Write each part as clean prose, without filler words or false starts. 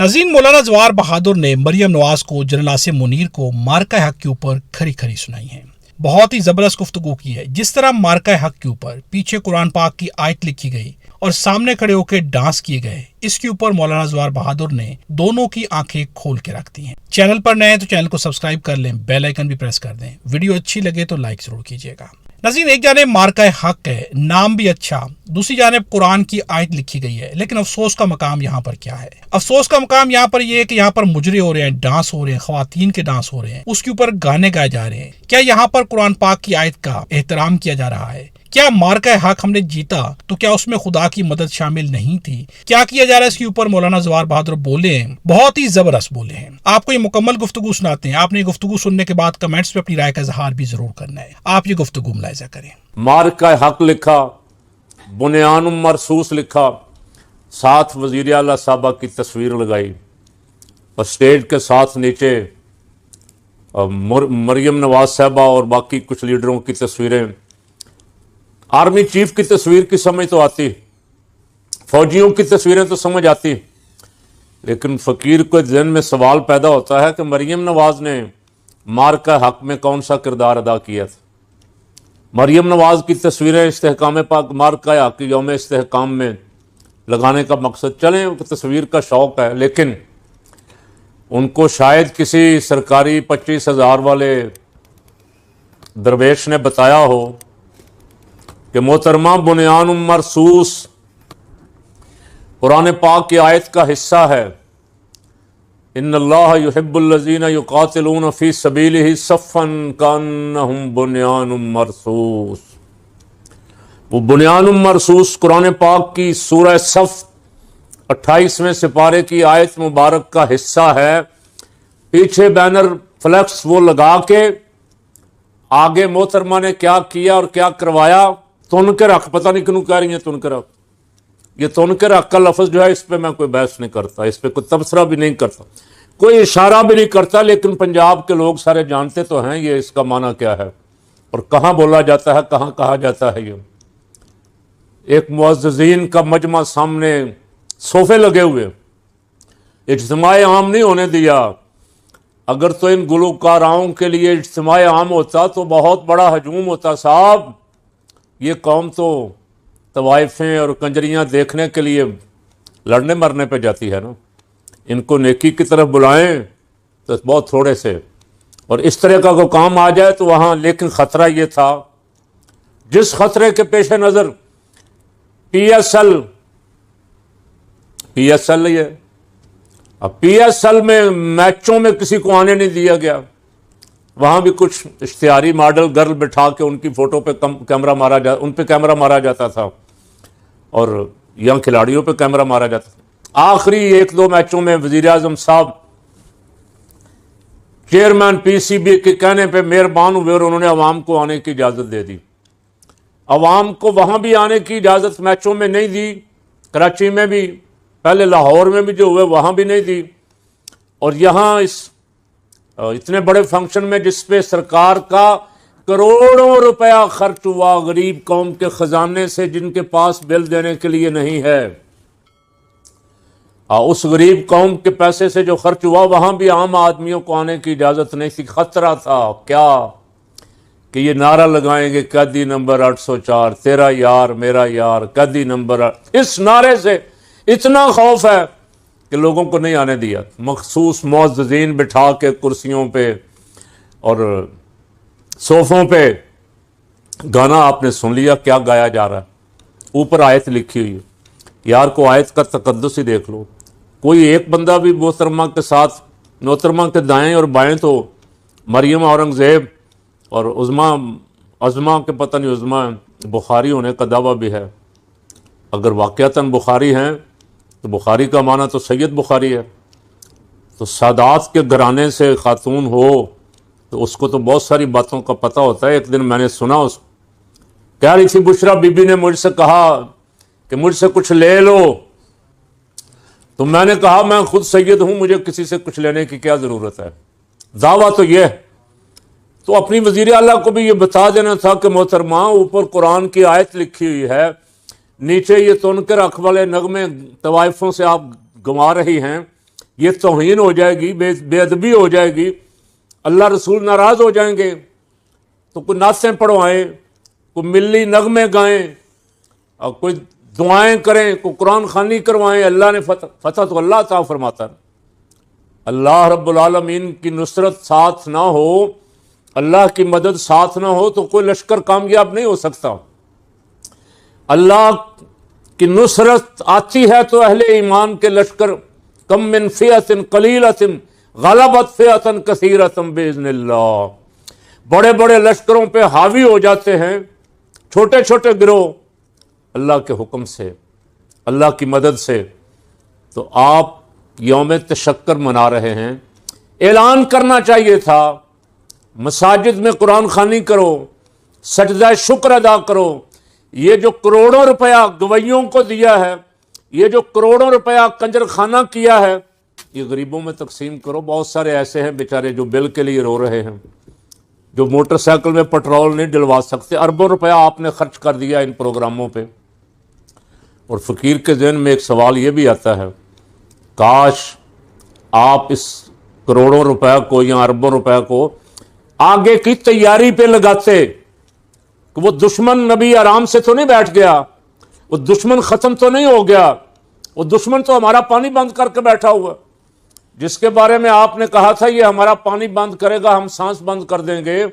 नाज़रीन, मौलाना जवाहर बहादुर ने मरियम नवाज को जनरल आसिम मुनीर को मार्का हक के ऊपर खरी खरी सुनाई है। बहुत ही जबरदस्त गुफ्तगू की है। जिस तरह मार्का हक के ऊपर पीछे कुरान पाक की आयत लिखी गई और सामने खड़े होकर डांस किए गए, इसके ऊपर मौलाना जवाहर बहादुर ने दोनों की आंखें खोल के रख दी हैं। चैनल पर नए हैं तो चैनल को सब्सक्राइब कर लें, बेल आइकन भी प्रेस कर दें। वीडियो अच्छी लगे तो लाइक जरूर कीजिएगा। नाज़रीन, एक जानिब मार्का हक है, नाम भी अच्छा, दूसरी जानिब कुरान की आयत लिखी गई है, लेकिन अफसोस का मकाम यहाँ पर क्या है? अफसोस का मकाम यहाँ पर यह है कि यहाँ पर मुजरे हो रहे हैं, डांस हो रहे हैं, ख्वातीन के डांस हो रहे हैं, उसके ऊपर गाने गाए जा रहे हैं। क्या यहाँ पर कुरान पाक की आयत का एहतराम किया जा रहा है? क्या मार्का हक हमने जीता तो क्या उसमें खुदा की मदद शामिल नहीं थी? क्या किया जा रहा है? इसके ऊपर मौलाना जवाहर बहादुर बोले हैं, बहुत ही जबरदस्त बोले हैं। आपको ये मुकम्मल गुफ्तगू सुनाते हैं। आपने ये गुफ्तगू सुनने के बाद कमेंट्स पे अपनी राय का इजहार भी जरूर करना है। आप ये गुफ्तगू मुलाहिजा करें। मार्का हक लिखा, बुनियान मरसूस लिखा, साथ वजीर आला साहबा की तस्वीर लगाई और स्टेज के साथ नीचे मरियम नवाज साहबा और बाकी कुछ लीडरों की तस्वीरें। आर्मी चीफ की तस्वीर की समझ तो आती, फौजियों की तस्वीरें तो समझ आती, लेकिन फ़कीर को ज़हन में सवाल पैदा होता है कि मरियम नवाज ने मार्का हक में कौन सा किरदार अदा किया था। मरियम नवाज की तस्वीरें इस्तेहकाम पाक मार्का हक यौम इस्तेहकाम में लगाने का मकसद, चलें तस्वीर का शौक़ है, लेकिन उनको शायद किसी सरकारी 25,000 वाले दरवेश ने बताया हो कि मोहतरमा बुनियान मरसूस कुरान पाक की आयत का हिस्सा है। इन्नल्लाह युहिब्बुल्लज़ीना युक़ातिलूना फ़ी सबीलिही सफ़्फ़न कअन्नहुम बुनियानुम मरसूस। वो बुनियानुम मरसूस कुरान पाक की सूरह सफ़ 28वें सिपारे की आयत मुबारक का हिस्सा है। पीछे बैनर फ्लैक्स वो लगा के आगे मोहतरमा ने क्या किया और क्या करवाया, तुनकर हक, पता नहीं क्यों कह रही है तुनकर हक। ये तुनकर हक का लफ्ज़ जो है, इस पर मैं कोई बहस नहीं करता, इस पर कोई तबसरा भी नहीं करता, कोई इशारा भी नहीं करता, लेकिन पंजाब के लोग सारे जानते तो हैं ये इसका माना क्या है और कहाँ बोला जाता है, कहाँ कहा जाता है। ये एक मुअज़्ज़िज़ीन का मजमा सामने, सोफे लगे हुए, इज्तिमाए आम नहीं होने दिया। अगर तो इन गुलकाराओं के लिए इज्तिमाए आम होता तो बहुत बड़ा हजूम होता साहब। ये कौम तो तवाइफें और कंजरियां देखने के लिए लड़ने मरने पे जाती है ना। इनको नेकी की तरफ बुलाएं तो बहुत थोड़े से, और इस तरह का कोई काम आ जाए तो वहाँ, लेकिन ख़तरा ये था, जिस खतरे के पेश नज़र PSL ये, अब PSL में मैचों में किसी को आने नहीं दिया गया। वहाँ भी कुछ इश्तिहारी मॉडल गर्ल बिठा के उनकी फ़ोटो पे कैमरा मारा उन पे कैमरा मारा जाता था और यंग खिलाड़ियों पे कैमरा मारा जाता था। आखिरी 1-2 मैचों में वज़ीर आज़म साहब चेयरमैन PCB के कहने पे मेहरबान हुए और उन्होंने अवाम को आने की इजाज़त दे दी। अवाम को वहाँ भी आने की इजाज़त मैचों में नहीं दी, कराची में भी, पहले लाहौर में भी जो हुए वहाँ भी नहीं दी, और यहाँ इतने बड़े फंक्शन में जिसपे सरकार का करोड़ों रुपया खर्च हुआ गरीब कौम के खजाने से, जिनके पास बिल देने के लिए नहीं है, उस गरीब कौम के पैसे से जो खर्च हुआ, वहाँ भी आम आदमियों को आने की इजाज़त नहीं थी। खतरा था क्या कि ये नारा लगाएंगे कैदी नंबर 804, तेरा यार मेरा यार, कैदी नंबर 8। इस नारे से इतना खौफ है कि लोगों को नहीं आने दिया। मखसूस मुअज़्ज़िज़ीन बिठा के कुर्सियों पे और सोफ़ों पे गाना आपने सुन लिया, क्या गाया जा रहा है, ऊपर आयत लिखी हुई है। यार को आयत का तकद्दुस ही देख लो। कोई एक बंदा भी मोहतरमा के साथ, मोहतरमा के दाएं और बाएं तो मरियम औरंगज़ेब और अज़मा के पता नहीं उज़मा बुखारी होने का दावा भी है। अगर वाक़यातन बुखारी हैं तो बुखारी का माना तो सैयद बुखारी है, तो सादात के घराने से खातून हो तो उसको तो बहुत सारी बातों का पता होता है। एक दिन मैंने सुना, उस कह रही थी बुशरा बीबी ने मुझसे कहा कि मुझसे कुछ ले लो, तो मैंने कहा मैं खुद सैयद हूं, मुझे किसी से कुछ लेने की क्या ज़रूरत है। दावा तो ये है, तो अपनी वज़ीर आला को भी ये बता देना था कि मोहतरमा ऊपर कुरान की आयत लिखी हुई है, नीचे ये तुनकर हक वाले नगमे तवाइफों से आप गंवा रही हैं, یہ توہین ہو جائے گی، بے ادبی ہو جائے گی، اللہ رسول ناراض ہو جائیں گے، تو کوئی نعتیں پڑھوائیں، کوئی ملی نغمے گائیں اور کوئی دعائیں کریں، کوئی قرآن خوانی کروائیں۔ اللہ نے فتح تو اللہ عطا فرماتا ہے۔ اللہ رب العالمین کی نصرت ساتھ نہ ہو، اللہ کی مدد ساتھ نہ ہو، تو کوئی لشکر کامیاب نہیں ہو سکتا۔ اللہ کی نصرت آتی ہے تو اہل ایمان کے لشکر کم من فئۃ قلیلۃ غلبت فئۃ کثیرۃ باذن اللہ، بڑے بڑے لشکروں پہ حاوی ہو جاتے ہیں چھوٹے چھوٹے گروہ اللہ کے حکم سے، اللہ کی مدد سے۔ تو آپ یوم تشکر منا رہے ہیں، اعلان کرنا چاہیے تھا، مساجد میں قرآن خوانی کرو، سجدہ شکر ادا کرو۔ یہ جو کروڑوں روپیہ گویوں کو دیا ہے، یہ جو کروڑوں روپیہ کنجر خانہ کیا ہے، یہ غریبوں میں تقسیم کرو۔ بہت سارے ایسے ہیں بیچارے جو بل کے لیے رو رہے ہیں، جو موٹر سائیکل میں پٹرول نہیں ڈلوا سکتے، اربوں روپیہ آپ نے خرچ کر دیا ان پروگراموں پہ۔ اور فقیر کے ذہن میں ایک سوال یہ بھی آتا ہے، کاش آپ اس کروڑوں روپے کو یا اربوں روپے کو آگے کی تیاری پہ لگاتے، کہ وہ دشمن نبی آرام سے تو نہیں بیٹھ گیا، وہ دشمن ختم تو نہیں ہو گیا، وہ دشمن تو ہمارا پانی بند کر کے بیٹھا ہوا، جس کے بارے میں آپ نے کہا تھا یہ ہمارا پانی بند کرے گا، ہم سانس بند کر دیں گے،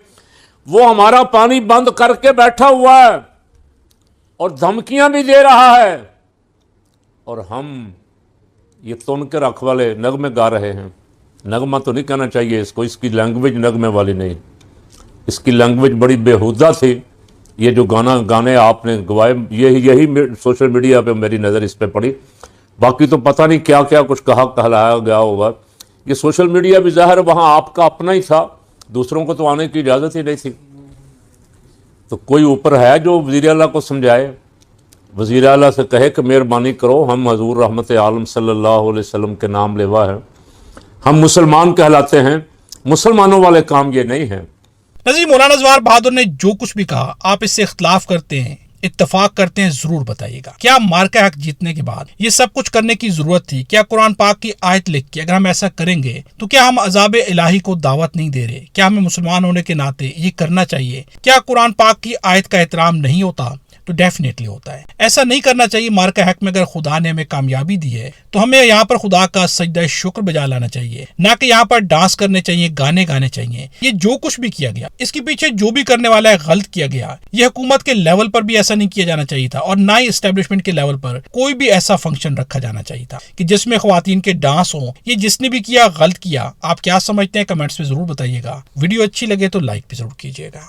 وہ ہمارا پانی بند کر کے بیٹھا ہوا ہے اور دھمکیاں بھی دے رہا ہے، اور ہم یہ تن کے رکھ والے نغمے گا رہے ہیں۔ نغمہ تو نہیں کہنا چاہیے اس کو، اس کی لینگویج نغمے والی نہیں، اس کی لینگویج بڑی بےہودہ تھی۔ یہ جو گانے آپ نے گوائے، یہی سوشل میڈیا پہ میری نظر اس پہ پڑی، باقی تو پتہ نہیں کیا کیا کچھ کہلایا گیا ہوگا۔ یہ سوشل میڈیا بھی ظاہر وہاں آپ کا اپنا ہی تھا، دوسروں کو تو آنے کی اجازت ہی نہیں تھی۔ تو کوئی اوپر ہے جو وزیر اعلیٰ کو سمجھائے، وزیر اعلیٰ سے کہے کہ مہربانی کرو، ہم حضور رحمت عالم صلی اللہ علیہ وسلم کے نام لیوا ہے، ہم مسلمان کہلاتے ہیں، مسلمانوں والے کام یہ نہیں ہیں۔ نظیر، مولانا زوار بہادر نے جو کچھ بھی کہا، آپ اس سے اختلاف کرتے ہیں، اتفاق کرتے ہیں، ضرور بتائیے گا۔ کیا مارکہ حق جیتنے کے بعد یہ سب کچھ کرنے کی ضرورت تھی؟ کیا قرآن پاک کی آیت لکھ کے اگر ہم ایسا کریں گے تو کیا ہم عذاب الہی کو دعوت نہیں دے رہے؟ کیا ہمیں مسلمان ہونے کے ناطے یہ کرنا چاہیے؟ کیا قرآن پاک کی آیت کا احترام نہیں ہوتا؟ تو ڈیفینیٹلی ہوتا ہے۔ ایسا نہیں کرنا چاہیے۔ مارکہ حق میں اگر خدا نے ہمیں کامیابی دی ہے تو ہمیں یہاں پر خدا کا سجدہ شکر بجا لانا چاہیے، نہ کہ یہاں پر ڈانس کرنے چاہیے، گانے گانے چاہیے۔ یہ جو کچھ بھی کیا گیا، اس کے پیچھے جو بھی کرنے والا ہے غلط کیا گیا۔ یہ حکومت کے لیول پر بھی ایسا نہیں کیا جانا چاہیے تھا، اور نہ ہی اسٹیبلشمنٹ کے لیول پر کوئی بھی ایسا فنکشن رکھا جانا چاہیے تھا کہ جس میں خواتین کے ڈانس ہوں۔ یہ جس نے بھی کیا غلط کیا۔ آپ کیا سمجھتے ہیں؟ کمنٹس میں ضرور بتائیے گا۔ ویڈیو اچھی لگے تو لائک بھی ضرور کیجیے گا۔